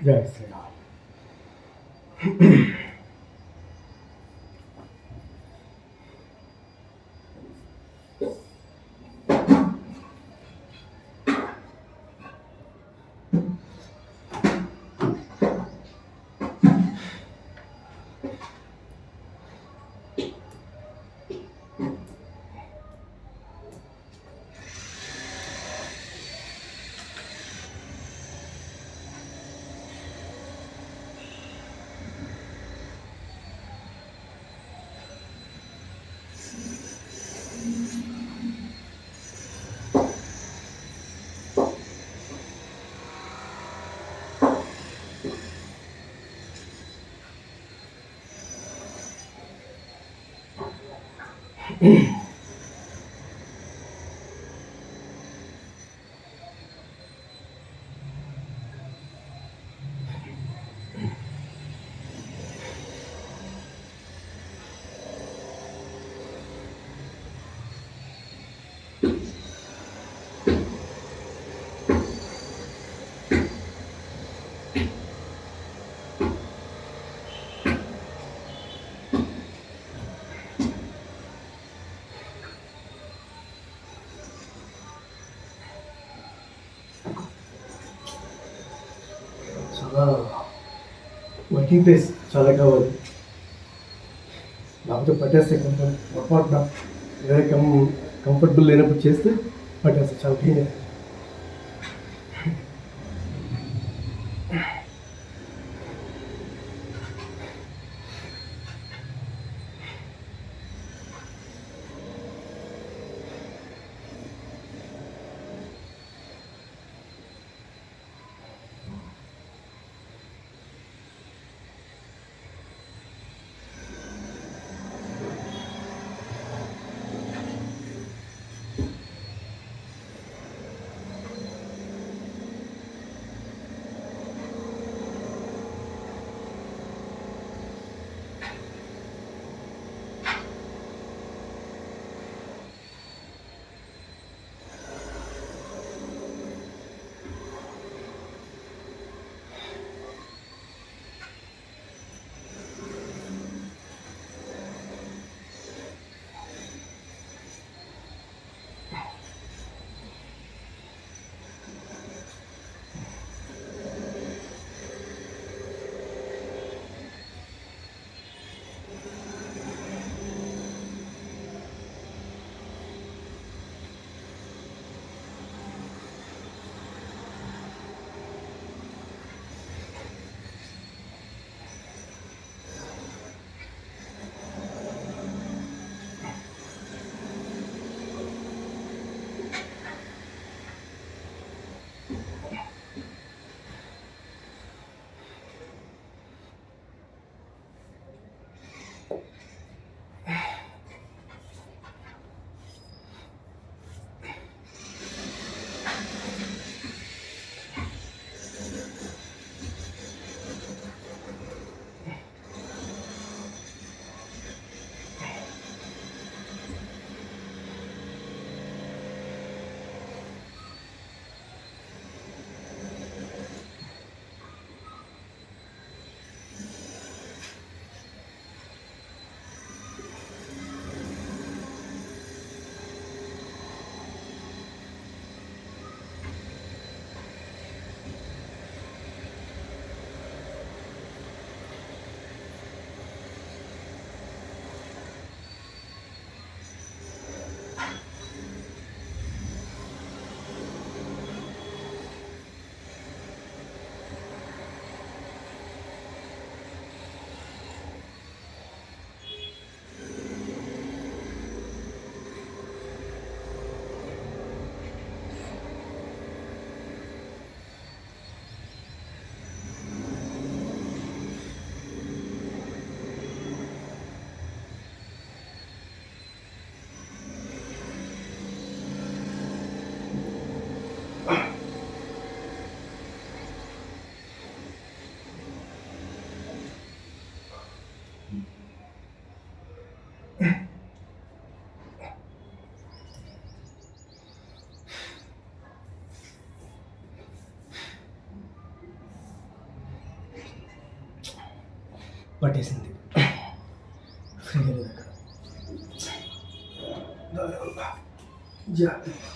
జై శ్రీరామ్. చాలా working place చాలా కావాలి, లేకపోతే పట్టేస్తే కొంచెం పొరపాటున వేరే కంఫర్టబుల్ లేనప్పుడు చేస్తే పట్టేస్తే చాలా క్లీన్. పట్టేసింది. ఫ్రీగా లేదు అక్కడ. దానివల్ల జాగ్రత్త.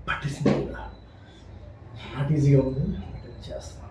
పట్టేసింది. నాట్ ఈజీగా ఉంది, చేస్తాను.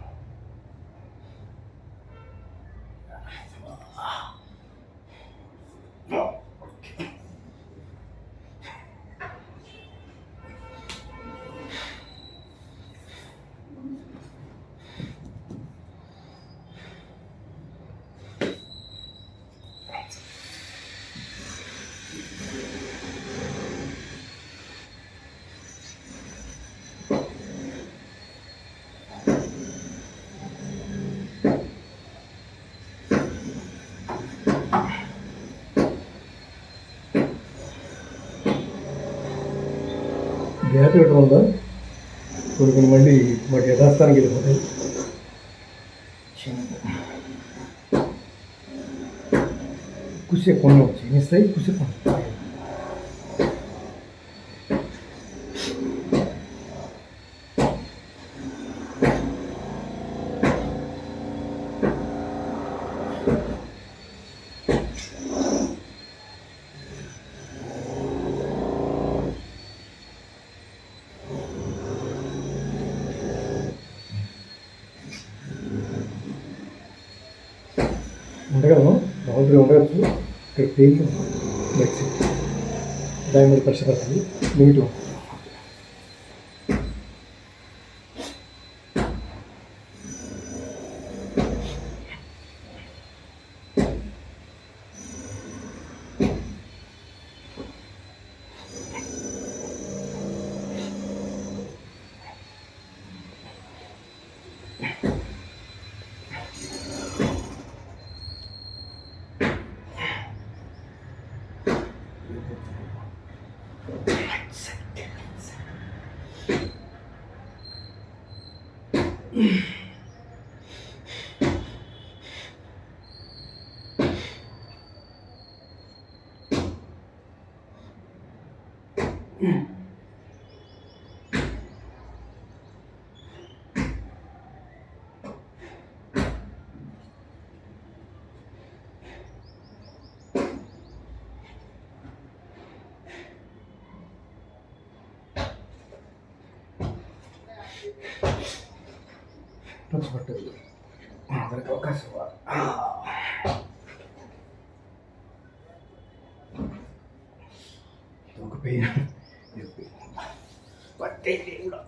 గ్యాప్ ఇవ్వడం వల్ల కొన్ని మళ్ళీ వాటి యథాస్థానికి వెళ్ళిపోతాయి. కుసే కొన్ని చేస్తాయి, కుసే కొన్ని. ఉండగలను, బాగుంటుంది, ఉండవచ్చు. ఇక్కడ పెయిన్ నెక్స్ట్ దాని మీద కష్టపడుతుంది. లిమిట్ పట్టదు. అందరికి అవకాశం ఇవ్వాలి. ఒక పెయిన్ పట్టే కూడా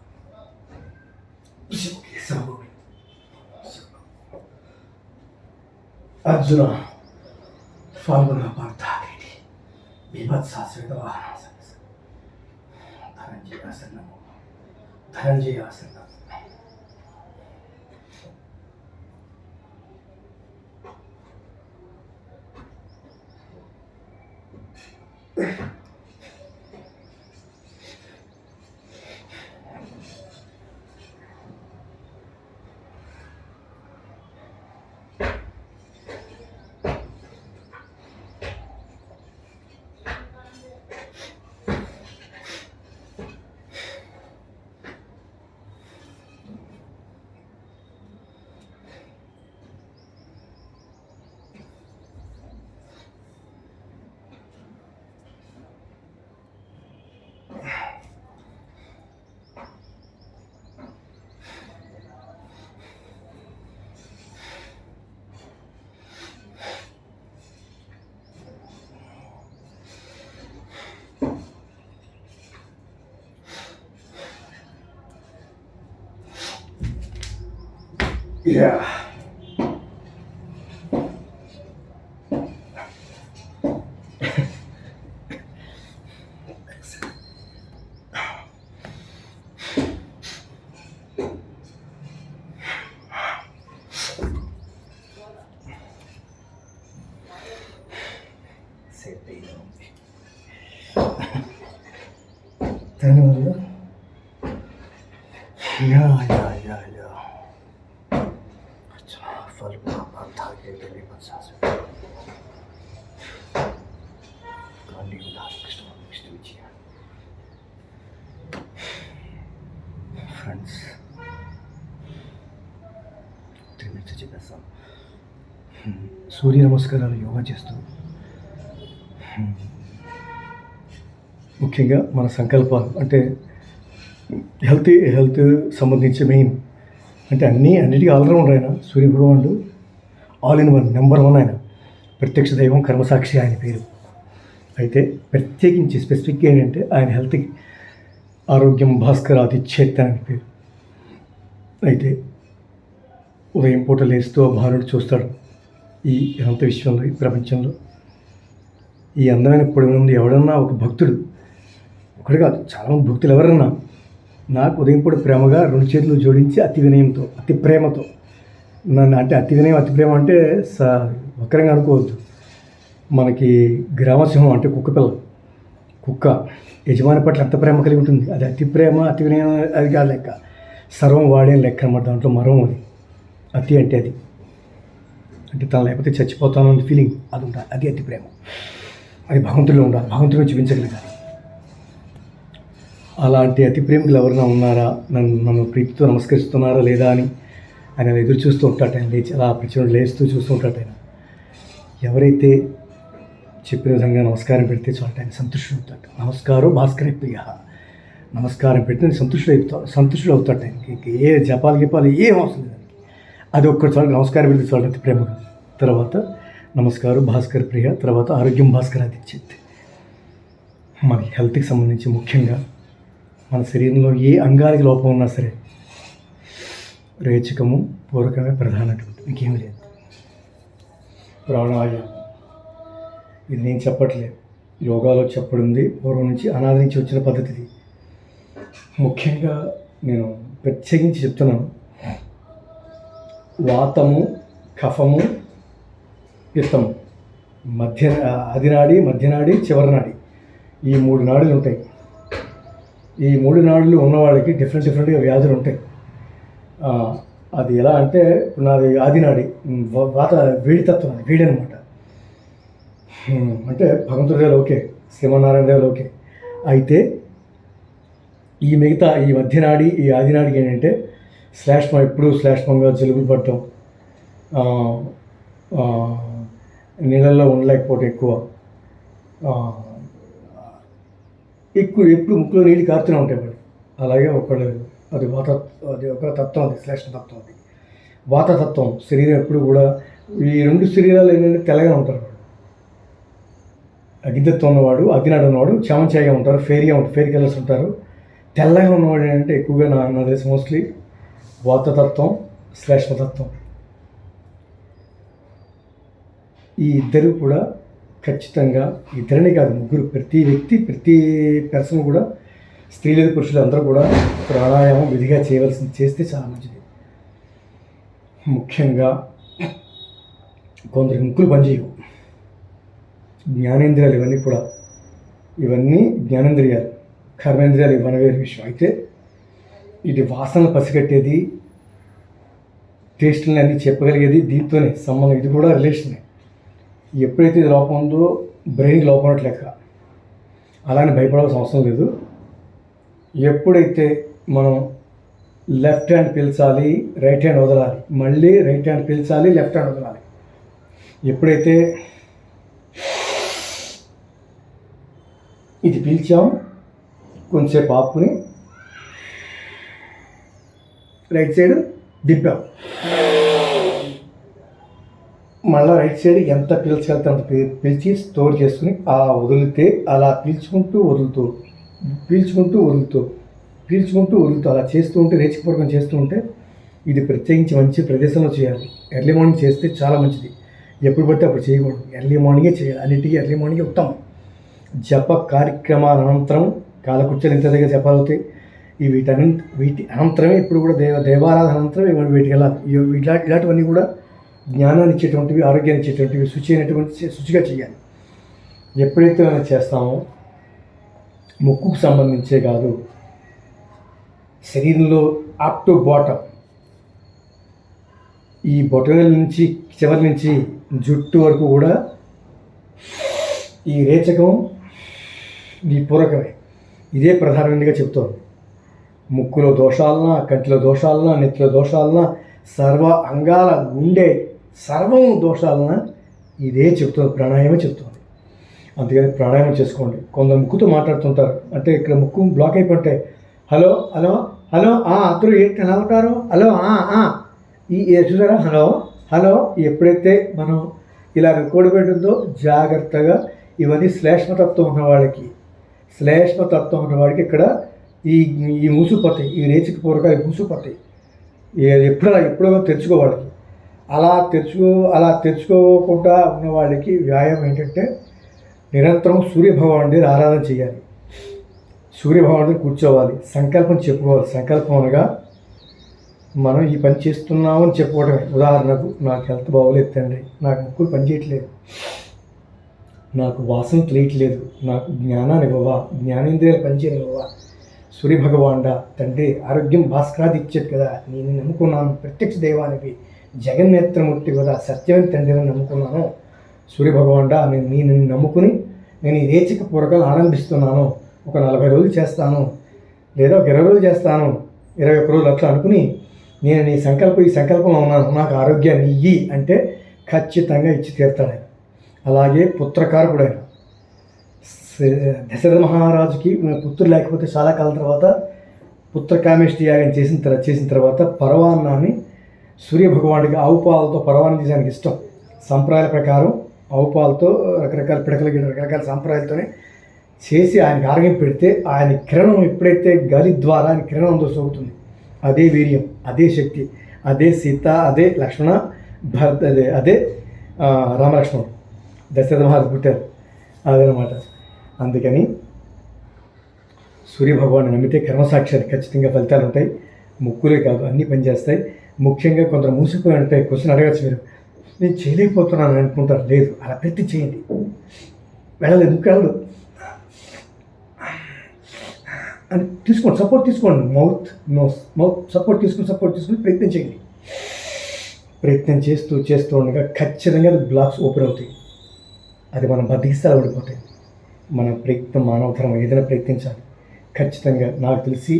అర్జున ఫాల్గుణ పార్థాకేటి బీభత్సాశ్రిత వాహన ధనంజయాసన్నము ధనంజయాసన్న Yeah. దానివల్ల अच्छा फल था के लिए बच्चा गांधी कृष्ण विजय ఫ్రెండ్స్ 3 మినిట్స్ చెప్పేస్తాం. సూర్య నమస్కారాలు యోగా చేస్తూ ముఖ్యంగా మన సంకల్పాలు అంటే హెల్త్ సంబంధించి మెయిన్ అంటే అన్నిటికీ ఆల్రౌండర్ ఆయన సూర్యభగవానుడు, ఆల్ ఇన్ వన్, నెంబర్ 1 ఆయన, ప్రత్యక్ష దైవం, కర్మసాక్షి ఆయన పేరు. అయితే ప్రత్యేకించి స్పెసిఫిక్గా ఏంటంటే ఆయన హెల్త్కి ఆరోగ్యం భాస్కరాదిచ్చేత్త అని పేరు. అయితే ఉదయం పూట లేస్తూ ఆ భానుడు చూస్తాడు ఈ అనంత విశ్వంలో, ఈ ప్రపంచంలో ఈ అందమైన పొడి నుండి ఎవడన్నా ఒక భక్తుడు, ఒకటి కాదు చాలామంది భక్తులు ఎవరన్నా నాకు ఉదయం పూట ప్రేమగా 2 చేతులు జోడించి అతి వినయంతో, అతి ప్రేమతో నన్ను, అంటే అతి వినయం అతి ప్రేమ అంటే వక్రంగా అనుకోవద్దు. మనకి గ్రామసింహం అంటే కుక్క యజమాని పట్ల ఎంత ప్రేమ కలిగి ఉంటుంది, అది అతి ప్రేమ అతి వినయం అది కాదు లెక్క, సర్వం వాడే లెక్క అన్నమాట. దాంట్లో మరం అది అతి అంటే అది అంటే తను లేకపోతే చచ్చిపోతాను అనే ఫీలింగ్ అది ఉండాలి, అది అతి ప్రేమ. అది భగవంతుడిలో ఉండాలి, భగవంతుడిని చూపించగలగాలి. అలాంటి అతి ప్రేమికులు ఎవరైనా ఉన్నారా, నన్ను ప్రీతితో నమస్కరిస్తున్నారా లేదా అని ఆయన ఎదురు చూస్తూ ఉంటాడు. ఆయన లేచి అలా ప్రతిరోజు లేస్తూ చూస్తూ ఉంటాడు. ఆయన ఎవరైతే చెప్పిన విధంగా నమస్కారం పెడితే చాలు ఆయన సంతుష్టుడు అవుతాడు. నమస్కారం భాస్కర ప్రియ, నమస్కారం పెడితే సంతుష్టుడు అవుతాడు. ఆయనకి ఏ జపాలు గిపాలు ఏం అవసరం లేదు. అది ఒక్కటి చాలు, నమస్కారం పెడితే చాలు అతి ప్రేమగా. తర్వాత నమస్కారం భాస్కర ప్రియ, తర్వాత ఆరోగ్యం భాస్కరాదిచ్చేది. మన హెల్త్కి సంబంధించి ముఖ్యంగా మన శరీరంలో ఏ అంగానికి లోపం ఉన్నా సరే రేచకము పూరకమే ప్రధానటువంటి, ఇంకేమీ లేదు. ప్రాణాయామం ఇది నేను చెప్పట్లేదు, యోగాలో చెప్పడింది, పూర్వం నుంచి అనాది నుంచి వచ్చిన పద్ధతి ఇది. ముఖ్యంగా నేను ప్రత్యేకించి చెప్తున్నాను. వాతము, కఫము, పిత్తము, ఆదినాడి, మధ్యనాడి, చివరి నాడి, ఈ 3 నాడులు ఉంటాయి. ఈ 3 నాడులు ఉన్నవాళ్ళకి డిఫరెంట్గా వ్యాధులు ఉంటాయి. అది ఎలా అంటే నాది ఆదినాడి, వేడితత్వం, అది వేడి అనమాట. అంటే భగవంతుడి దేవులు ఓకే, శ్రీమన్నారాయణ దేవులు ఓకే. అయితే ఈ మిగతా ఈ మధ్యనాడి, ఈ ఆదినాడికి ఏంటంటే ఎప్పుడు శ్లేష్మంగా జలుబులు పడటం, నీళ్ళల్లో ఉండలేకపోవటం, ఎప్పుడు ముక్కులో నీళ్ళు కారుతూనే ఉంటాయి వాడు. అలాగే అది ఒక తత్వం, అది శ్లేష్మ తత్వం. అది వాతతత్వం శరీరం ఎప్పుడు కూడా, ఈ 2 శరీరాలు ఏంటంటే తెల్లగా ఉంటారు. వాడు అగ్నితత్వం ఉన్నవాడు, అగ్నినాడు ఉన్నవాడు చామంచాయిగా ఉంటారు, ఫేరీ కలర్స్ ఉంటారు. తెల్లగా ఉన్నవాడు ఏంటంటే ఎక్కువగా నా తెలిసి మోస్ట్లీ వాతతత్వం, శ్లేష్మతత్వం. ఈ ఇద్దరు కూడా ఖచ్చితంగా, ఇద్దరిని కాదు ముగ్గురు, ప్రతి వ్యక్తి, ప్రతి పర్సన్ కూడా, స్త్రీలు పురుషులు అందరూ కూడా ప్రాణాయామం విధిగా చేస్తే చాలా మంచిది. ముఖ్యంగా కొందరికి ముక్కులు పనిచేయవు, జ్ఞానేంద్రియాలు ఇవన్నీ కూడా ఇవన్నీ జ్ఞానేంద్రియాలు. కర్మేంద్రియాలు ఇవన్నీ వేరే విషయం. అయితే ఇది వాసనలు పసిగట్టేది, టేస్టులని అన్నీ చెప్పగలిగేది దీంతోనే సంబంధం. ఇది కూడా రిలేషనే. ఎప్పుడైతే ఇది లోపం ఉందో బ్రెయిన్ లోపం ఉన్నట్టు లెక్క. అలానే భయపడాల్సిన అవసరం లేదు. ఎప్పుడైతే మనం లెఫ్ట్ హ్యాండ్ పీల్చాలి, రైట్ హ్యాండ్ వదలాలి, మళ్ళీ రైట్ హ్యాండ్ పీల్చాలి, లెఫ్ట్ హ్యాండ్ వదలాలి. ఎప్పుడైతే ఇది పీల్చాం, కొంచెంసేపు ఆపుకుని రైట్ సైడ్ దింపాం, మళ్ళీ రైట్ సైడ్ ఎంత పీల్చగలితే అంత పీల్చి స్టోర్ చేసుకుని వదిలితే అలా పీల్చుకుంటూ వదులుతూ అలా చేస్తూ ఉంటే, రేచకపూర్వకం చేస్తూ ఉంటే, ఇది ప్రత్యేకించి మంచి ప్రదేశంలో చేయాలి. ఎర్లీ మార్నింగ్ చేస్తే చాలా మంచిది. ఎప్పుడు పడితే అప్పుడు చేయకూడదు. ఎర్లీ మార్నింగే చేయాలి. అన్నిటికీ ఎర్లీ మార్నింగే ఉత్తమం. జప కార్యక్రమాల అనంతరం కాలకృత్యాలు ఇంత దగ్గర జపాలవుతాయి. వీటి అనంతరమే ఇప్పుడు కూడా దేవారాధన అనంతరం వీటికి వెళ్ళాలి. ఇలాంటివన్నీ కూడా జ్ఞానాన్ని ఇచ్చేటువంటివి, ఆరోగ్యాన్ని ఇచ్చేటువంటివి, శుచిగా చేయాలి. ఎప్పుడైతే మనం చేస్తామో ముక్కుకు సంబంధించే కాదు, శరీరంలో అప్ టు బాటమ్, ఈ బొటనవేలు నుంచి చివరి నుంచి జుట్టు వరకు కూడా ఈ రేచకం ఈ పూరకమే. ఇదే ప్రధానంగా చెప్తోంది. ముక్కులో దోషాలన, కంటిలో దోషాలన, నెత్తిలో దోషాలన, సర్వ అంగాల గుండె సర్వం దోషాలన ఇదే చెప్తుంది, ప్రాణాయామం చెప్తుంది. అందుకని ప్రాణాయామం చేసుకోండి. కొందరు ముక్కుతో మాట్లాడుతుంటారు, అంటే ఇక్కడ ముక్కు బ్లాక్ అయిపోతే హలో హలో హలో అందరూ ఏంటి ఎలా ఉంటారు, హలో ఈ చూసారా, హలో హలో. ఎప్పుడైతే మనం ఇలా రికార్డు పెట్టిందో జాగ్రత్తగా ఇవన్నీ శ్లేష్మతత్వం ఉన్నవాడికి ఇక్కడ ఈ మూసుకుపోతాయి, ఈ రేచిక పూర్వకాలు మూసుకుపోతాయి. ఎప్పుడో తెరుచుకోవాడికి. అలా తెరుచుకోకుండా ఉన్న వాళ్ళకి వ్యాయామం ఏంటంటే నిరంతరం సూర్యభగవానుడి ఆరాధన చేయాలి. సూర్యభగవానుడిని కూర్చోవాలి, సంకల్పం చెప్పుకోవాలి. సంకల్పం అనగా మనం ఈ పని చేస్తున్నామని చెప్పుకోవడమే. ఉదాహరణకు, నాకు హెల్త్ బాగోలేదు తండ్రి, నాకు ముక్కులు పనిచేయట్లేదు, నాకు వాసన తెలియట్లేదు, నాకు జ్ఞానాన్ని ఇవ్వవా, జ్ఞానేంద్రియాలు పనిచేయనివ్వవా, సూర్యభగవానుడా తండ్రి ఆరోగ్యం భాస్కరాది ఇచ్చేది కదా, నేను నమ్ముకున్నాను, ప్రత్యక్ష దైవానికి జగన్నేత్రమూర్తి కదా, సత్యమైన తండ్రిని నమ్ముకున్నాను. సూర్యభగవానుడా నేను నమ్ముకుని నేను ఈ రేచక పూరకాలు ఆరంభిస్తున్నాను. ఒక 40 రోజులు చేస్తాను, లేదా ఒక 20 రోజులు చేస్తాను, 21 రోజులు అట్లా అనుకుని నేను ఈ సంకల్పంలో ఉన్నాను, నాకు ఆరోగ్యాన్ని ఇయ్యి అంటే ఖచ్చితంగా ఇచ్చి తీరుతాడు ఆయన. అలాగే పుత్రకారకుడు ఆయన. దశరథ మహారాజుకి పుత్రులు లేకపోతే చాలా కాలం తర్వాత పుత్రకామేష్టి యాగం చేసిన తర్వాత పరవాన్నాన్ని సూర్యభగవానుడికి ఆవు పాలతో పరవాన్నం చేసానికి ఇష్టం. సంప్రదాయాల ప్రకారం ఆవు పాలతో రకరకాల రకరకాల సంప్రదాయాలతోనే చేసి ఆయనకి ఆరోగ్యం పెడితే ఆయన కిరణం ఎప్పుడైతే గాలి ద్వారా ఆయన కిరణం అందో సోకుతుంది, అదే వీర్యం, అదే శక్తి, అదే సీత, అదే లక్ష్మణ, భరత్, అదే రామలక్ష్మణుడు, దశరథ మహారాజు పుట్టారు. అదనమాట. అందుకని సూర్యభగవాన్ని నమ్మితే కర్మసాక్ష్యాలు ఖచ్చితంగా ఫలితాలు ఉంటాయి. ముక్కులే కాదు, అన్నీ పనిచేస్తాయి. ముఖ్యంగా కొందరు మూసిపోయి ఉంటాయి. క్వశ్చన్ అడగచ్చు మీరు, నేను చేయలేకపోతున్నాను అనుకుంటారు. లేదు, అలా ప్రతి చేయండి. వెళ్ళలేదు, ముక్కు వెళ్ళదు అని తీసుకోండి, సపోర్ట్ తీసుకోండి. మౌత్ సపోర్ట్ తీసుకుని ప్రయత్నం చేయండి. ప్రయత్నం చేస్తూ ఉండగా ఖచ్చితంగా అది బ్లాక్స్ ఓపెన్ అవుతాయి. అది మనం బతికిస్తే అలా పడిపోతాయి. మన ప్రయత్నం, మానవతరం ఏదైనా ప్రయత్నించాలి ఖచ్చితంగా. నాకు తెలిసి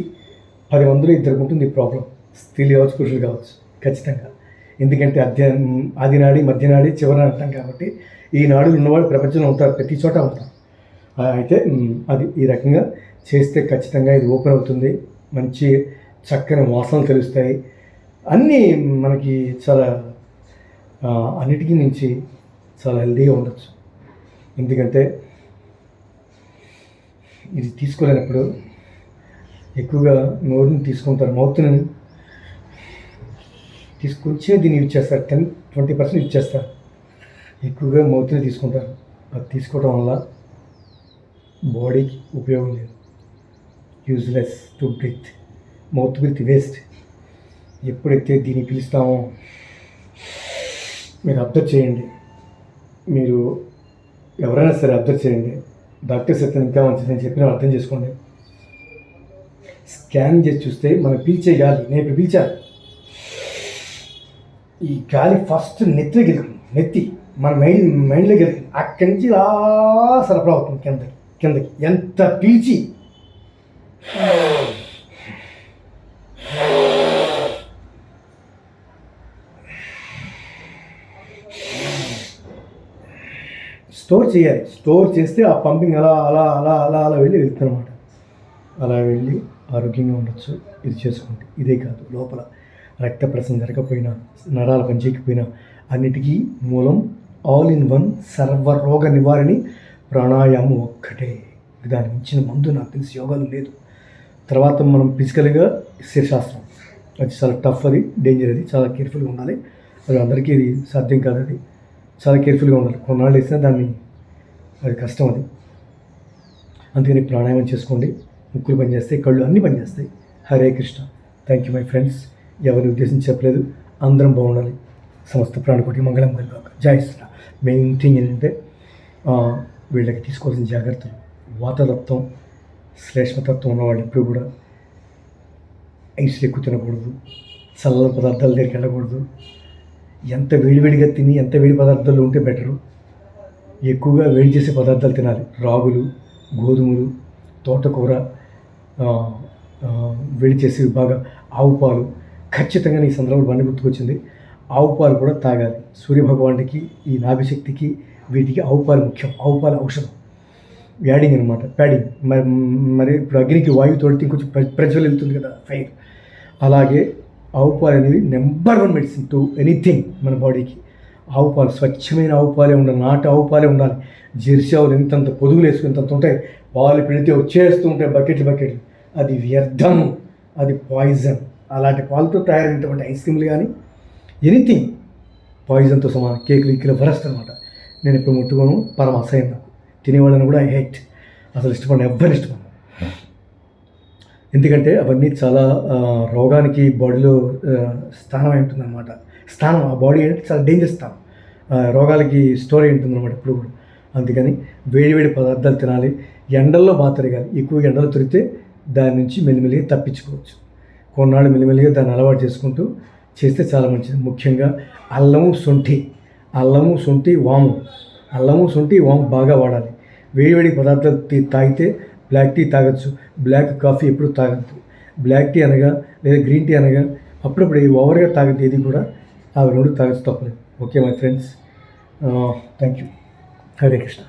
10 మందిలో 2 ఉంటుంది ఈ ప్రాబ్లం. స్త్రీలు కావచ్చు, పురుషులు కావచ్చు, ఖచ్చితంగా. ఎందుకంటే ఆది నాడి, మధ్య నాడి, చివరి అంటాం కాబట్టి ఈ నాడులు ఉన్నవాళ్ళు ప్రపంచంలో ఉంటారు, ప్రతి చోట ఉంటారు. అయితే అది ఈ రకంగా చేస్తే ఖచ్చితంగా ఇది ఓపెన్ అవుతుంది. మంచి చక్కని వాసనలు తెలుస్తాయి. అన్నీ మనకి చాలా అన్నిటికీ నుంచి చాలా హెల్తీగా ఉండొచ్చు. ఎందుకంటే ఇది తీసుకోలేనప్పుడు ఎక్కువగా నోరుని తీసుకుంటారు, మౌత్ని తీసుకొచ్చే దీన్ని యూజ్ చేస్తారు. 10-20% యూజ్ చేస్తారు. ఎక్కువగా మౌత్ని తీసుకుంటారు. అది తీసుకోవడం వల్ల బాడీకి ఉపయోగం లేదు. Useless to breath, mouth breath waste. ఎప్పుడైతే దీన్ని పిలుస్తామో మీరు అబ్జర్వ్ చేయండి. మీరు ఎవరైనా సరే అబ్జర్వ్ చేయండి. డాక్టర్స్ అయితే ఇంకా మంచిది, నేను చెప్పిన అర్థం చేసుకోండి. స్కాన్ చేసి చూస్తే మనం పీల్చే గాలి, నేను ఇప్పుడు పీల్చాను, ఈ గాలి ఫస్ట్ నెత్తిలోకి వెళ్తుంది, నెత్తి మన మైండ్లోకి వెళ్తుంది, అక్కడి నుంచి ఇలా సరఫరా అవుతుంది కిందకి ఎంత పీల్చి స్టోర్ చేయాలి. స్టోర్ చేస్తే ఆ పంపింగ్ అలా అలా అలా అలా అలా వెళ్ళి వెళ్తుంది అనమాట. అలా వెళ్ళి ఆరోగ్యంగా ఉండొచ్చు ఇది చేసుకోండి. ఇదే కాదు, లోపల రక్త ప్రసరణ జరగకపోయినా, నరాలు పనిచేయకపోయినా అన్నిటికీ మూలం ఆల్ ఇన్ వన్ సర్వరోగ నివారణి ప్రాణాయామం ఒక్కటే. దాని మించిన మందు నాకు తెలిసి యోగాలు లేదు. తర్వాత మనం ఫిజికల్గా శిరశాస్త్రం, అది చాలా టఫ్, అది డేంజర్, అది చాలా కేర్ఫుల్గా ఉండాలి. అది అందరికీ ఇది సాధ్యం కాదు, అది చాలా కేర్ఫుల్గా ఉండాలి. కొన్నాళ్ళు వేసినా దాన్ని, అది కష్టం అది. అందుకని ప్రాణాయామం చేసుకోండి, ముక్కులు పనిచేస్తాయి, కళ్ళు అన్నీ పనిచేస్తాయి. Hare Krishna. Thank you my friends. ఎవరిని ఉద్దేశించి చెప్పలేదు, అందరం బాగుండాలి. సమస్త ప్రాణకోటి మంగళం కలుగాక. జై శ్రీరామ్. మెయిన్ థింగ్ ఏంటంటే వీళ్ళకి తీసుకోవాల్సిన జాగ్రత్తలు, వాతతత్వం శ్లేష్మతత్వం ఉన్నవాళ్ళు ఎప్పుడు కూడా ఐస్ ఎక్కువ తినకూడదు, చల్ల పదార్థాల దగ్గరికి వెళ్ళకూడదు. ఎంత వేడివేడిగా తిని ఎంత వేడి పదార్థాలు ఉంటే బెటరు. ఎక్కువగా వేడి చేసే పదార్థాలు తినాలి. రాగులు, గోధుమలు, తోటకూర, వేడి చేసి బాగా ఆవు పాలు. ఖచ్చితంగా ఈ సందర్భంలో బండి గుర్తుకొచ్చింది, ఆవు పాలు కూడా తాగాలి. సూర్యభగవానుడికి, ఈ నాభిశక్తికి, వీటికి ఆవు పాలు ముఖ్యం. ఆవు పాలు ఔషధం, యాడింగ్ అనమాట, ప్యాడింగ్. మరి ఇప్పుడు అగ్నికి వాయువు తోడితే ఇంకొంచెం ప్రజ్వల్ వెళ్తుంది కదా, ఫైర్. అలాగే ఆవు పాలు అనేవి నెంబర్ 1 మెడిసిన్ టు ఎనీథింగ్ మన బాడీకి. ఆవు పాలు, స్వచ్ఛమైన ఆవు పాలే ఉండాలి, నాటు ఆవు పాలే ఉండాలి. జెర్సీ ఆవులు ఎంతంత పొదుగులు వేసుకుని ఇంతంత ఉంటాయి, పాలు పెడితే వచ్చేస్తూ ఉంటాయి బకెట్లు. అది వ్యర్థం, అది పాయిజన్. అలాంటి పాలతో తయారైనటువంటి ఐస్ క్రీమ్లు కానీ ఎనీథింగ్ పాయిజన్తో సమానం. కేకులు ఇక్కలు వరస్ట్ అనమాట. నేను ఎప్పుడు ముట్టుకోను, పరమ అసహ్యం నాకు. తినేవాళ్ళని కూడా ఐ హేట్, అసలు ఇష్టపడిన ఎవ్వరిని ఇష్టపడను. ఎందుకంటే అవన్నీ చాలా రోగానికి బాడీలో స్థానం అయి ఉంటుందన్నమాట. స్థానం, ఆ బాడీ అంటే చాలా డేంజర్ స్థానం, రోగాలకి స్టోర్ అయి ఉంటుందన్నమాట ఎప్పుడు కూడా. అందుకని వేడి పదార్థాలు తినాలి. ఎండల్లో బాగా తిరగాలి. ఎక్కువ ఎండలు తిరిగితే దాని నుంచి మెల్లిమెల్లిగా తప్పించుకోవచ్చు. కొన్నాళ్ళు మెల్లిమెల్లిగా దాన్ని అలవాటు చేసుకుంటూ చేస్తే చాలా మంచిది. ముఖ్యంగా అల్లము, శొంఠి, వాము బాగా వాడాలి. వేడి పదార్థాలు తాగితే బ్లాక్ టీ తాగొచ్చు, బ్లాక్ కాఫీ ఎప్పుడు తాగద్దు. బ్లాక్ టీ అనగా లేదా గ్రీన్ టీ అనగా అప్పుడప్పుడు ఓవర్గా తాగద్దు, ఏది కూడా ఆ 2 తాగచ్చు, తప్పలేదు. Okay my friends, thank you. Hare Krishna.